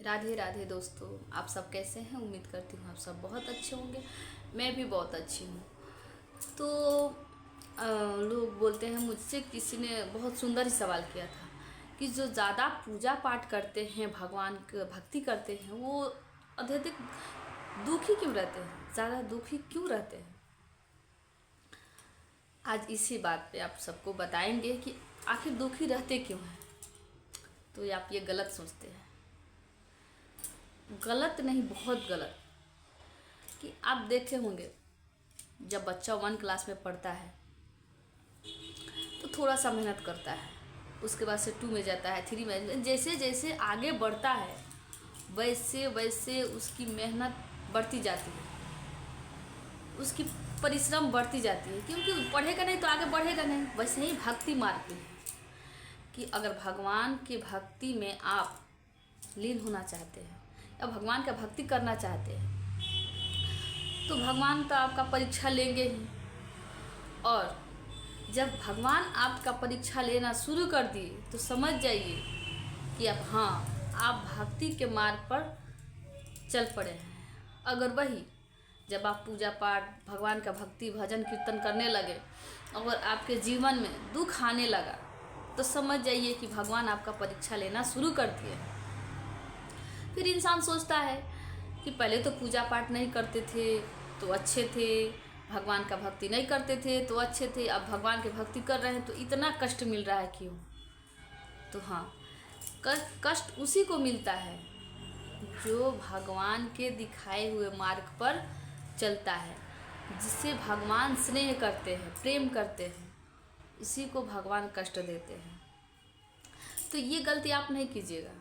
राधे राधे दोस्तों, आप सब कैसे हैं। उम्मीद करती हूँ आप सब बहुत अच्छे होंगे। मैं भी बहुत अच्छी हूँ। तो लोग बोलते हैं, मुझसे किसी ने बहुत सुंदर ही सवाल किया था कि जो ज़्यादा पूजा पाठ करते हैं, भगवान की भक्ति करते हैं, वो अत्यधिक दुखी क्यों रहते हैं, ज़्यादा दुखी क्यों रहते हैं। आज इसी बात पे आप सबको बताएंगे कि आखिर दुखी रहते क्यों हैं। तो आप ये गलत सोचते हैं, गलत नहीं, बहुत गलत। कि आप देखे होंगे, जब बच्चा 1 क्लास में पढ़ता है तो थोड़ा सा मेहनत करता है, उसके बाद से 2 में जाता है, 3 में, जैसे जैसे आगे बढ़ता है वैसे वैसे उसकी मेहनत बढ़ती जाती है, उसकी परिश्रम बढ़ती जाती है, क्योंकि पढ़ेगा नहीं तो आगे बढ़ेगा नहीं। वैसे ही भक्ति मार्ग भी है कि अगर भगवान की भक्ति में आप लीन होना चाहते हैं या भगवान का भक्ति करना चाहते हैं तो भगवान तो आपका परीक्षा लेंगे ही। और जब भगवान आपका परीक्षा लेना शुरू कर दिए तो समझ जाइए कि अब आप भक्ति के मार्ग पर चल पड़े हैं। अगर वही जब आप पूजा पाठ, भगवान का भक्ति, भजन कीर्तन करने लगे और आपके जीवन में दुख आने लगा तो समझ जाइए कि भगवान आपका परीक्षा लेना शुरू कर दिए। फिर इंसान सोचता है कि पहले तो पूजा पाठ नहीं करते थे तो अच्छे थे, भगवान का भक्ति नहीं करते थे तो अच्छे थे, अब भगवान की भक्ति कर रहे हैं तो इतना कष्ट मिल रहा है क्यों। तो कष्ट उसी को मिलता है जो भगवान के दिखाए हुए मार्ग पर चलता है, जिससे भगवान स्नेह करते हैं, प्रेम करते हैं, इसी को भगवान कष्ट देते हैं। तो ये गलती आप नहीं कीजिएगा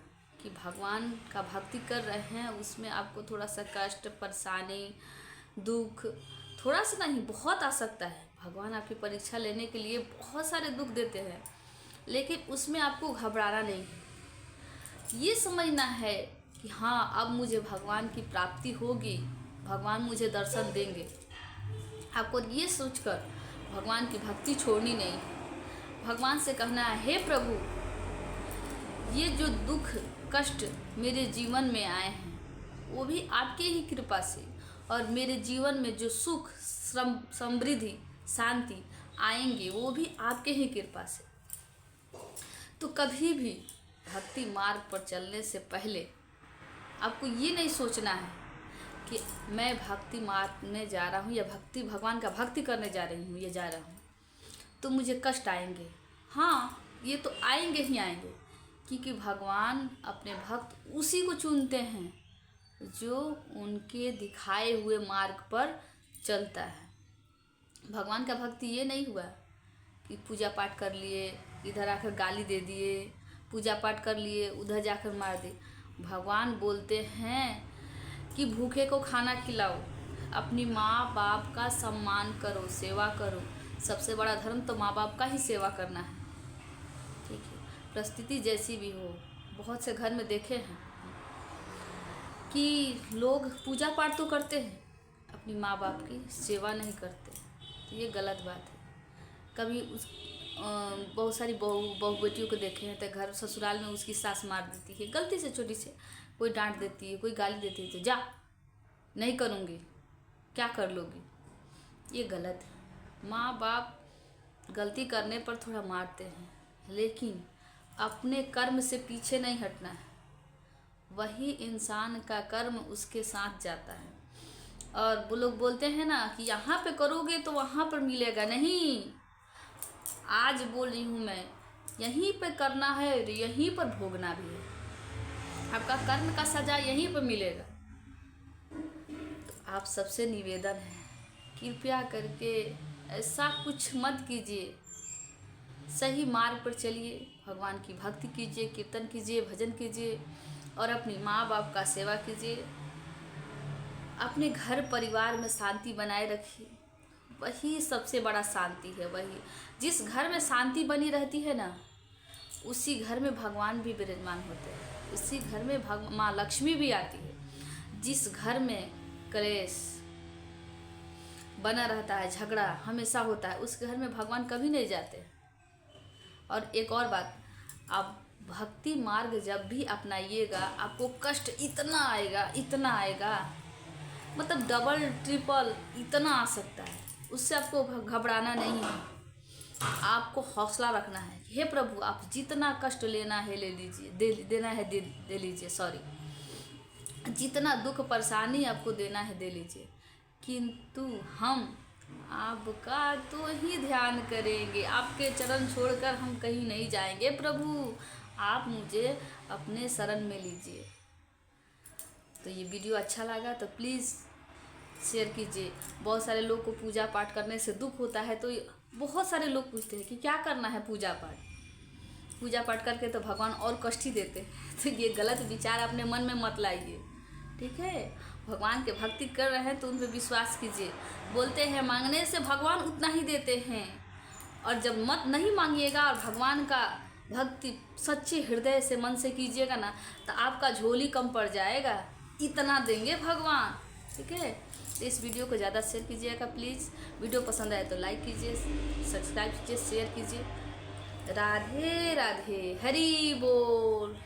कि भगवान का भक्ति कर रहे हैं उसमें आपको थोड़ा सा कष्ट, परेशानी, दुख, थोड़ा सा नहीं बहुत आ सकता है। भगवान आपकी परीक्षा लेने के लिए बहुत सारे दुख देते हैं, लेकिन उसमें आपको घबराना नहीं है। ये समझना है कि अब मुझे भगवान की प्राप्ति होगी, भगवान मुझे दर्शन देंगे। आपको ये सोचकर भगवान की भक्ति छोड़नी नहीं है। भगवान से कहना है, हे प्रभु, ये जो दुख कष्ट मेरे जीवन में आए हैं वो भी आपके ही कृपा से, और मेरे जीवन में जो सुख, समृद्धि, शांति आएंगे वो भी आपके ही कृपा से। तो कभी भी भक्ति मार्ग पर चलने से पहले आपको ये नहीं सोचना है कि मैं भक्ति मार्ग में जा रहा हूँ या भगवान का भक्ति करने जा रही हूँ, जा रहा हूँ तो मुझे कष्ट आएंगे। ये तो आएंगे ही आएंगे, क्योंकि भगवान अपने भक्त उसी को चुनते हैं जो उनके दिखाए हुए मार्ग पर चलता है। भगवान का भक्ति ये नहीं हुआ कि पूजा पाठ कर लिए, इधर आकर गाली दे दिए, पूजा पाठ कर लिए, उधर जाकर मार दे। भगवान बोलते हैं कि भूखे को खाना खिलाओ, अपनी माँ बाप का सम्मान करो, सेवा करो। सबसे बड़ा धर्म तो माँ बाप का ही सेवा करना है। ठीक है, परिस्थिति जैसी भी हो। बहुत से घर में देखे हैं कि लोग पूजा पाठ तो करते हैं, अपनी माँ बाप की सेवा नहीं करते। तो ये गलत बात है। कभी बहुत सारी बहू बेटियों को देखे हैं तो घर ससुराल में उसकी सास मार देती है गलती से, छोटी से कोई डांट देती है, कोई गाली देती है, तो जा, नहीं करूँगी, क्या कर लोगी। ये गलत है। माँ बाप गलती करने पर थोड़ा मारते हैं, लेकिन अपने कर्म से पीछे नहीं हटना है। वही इंसान का कर्म उसके साथ जाता है। और वो लोग बोलते हैं ना कि यहाँ पे करोगे तो वहाँ पर मिलेगा। नहीं, आज बोल रही हूँ मैं, यहीं पे करना है और यहीं पर भोगना भी है। आपका कर्म का सजा यहीं पर मिलेगा। तो आप सबसे निवेदन है, कृपया करके ऐसा कुछ मत कीजिए। सही मार्ग पर चलिए, भगवान की भक्ति कीजिए, कीर्तन कीजिए, भजन कीजिए और अपनी माँ बाप का सेवा कीजिए। अपने घर परिवार में शांति बनाए रखिए, वही सबसे बड़ा शांति है। वही जिस घर में शांति बनी रहती है ना, उसी घर में भगवान भी विराजमान होते हैं, उसी घर में माँ लक्ष्मी भी आती है। जिस घर में क्लेश बना रहता है, झगड़ा हमेशा होता है, उस घर में भगवान कभी नहीं जाते। और एक और बात, आप भक्ति मार्ग जब भी अपनाइएगा आपको कष्ट इतना आएगा, मतलब डबल ट्रिपल इतना आ सकता है। उससे आपको घबराना नहीं है, आपको हौसला रखना है। हे प्रभु, आप जितना कष्ट लेना है ले लीजिए, देना है दे लीजिए, सॉरी, जितना दुख परेशानी आपको देना है दे लीजिए, किंतु हम आपका तो ही ध्यान करेंगे, आपके चरण छोड़कर हम कहीं नहीं जाएंगे। प्रभु आप मुझे अपने शरण में लीजिए। तो ये वीडियो अच्छा लगा तो प्लीज़ शेयर कीजिए। बहुत सारे लोग को पूजा पाठ करने से दुख होता है, तो बहुत सारे लोग पूछते हैं कि क्या करना है पूजा पाठ करके तो भगवान और कष्ट ही देते हैं। तो ये गलत विचार अपने मन में मत लाइए, ठीक है। भगवान के भक्ति कर रहे हैं तो उन पर विश्वास कीजिए। बोलते हैं मांगने से भगवान उतना ही देते हैं, और जब मत नहीं मांगिएगा और भगवान का भक्ति सच्चे हृदय से मन से कीजिएगा ना, तो आपका झोली कम पड़ जाएगा, इतना देंगे भगवान, ठीक है। तो इस वीडियो को ज़्यादा शेयर कीजिएगा प्लीज़। वीडियो पसंद आए तो लाइक कीजिए, सब्सक्राइब कीजिए, शेयर कीजिए। राधे राधे, हरि बोल।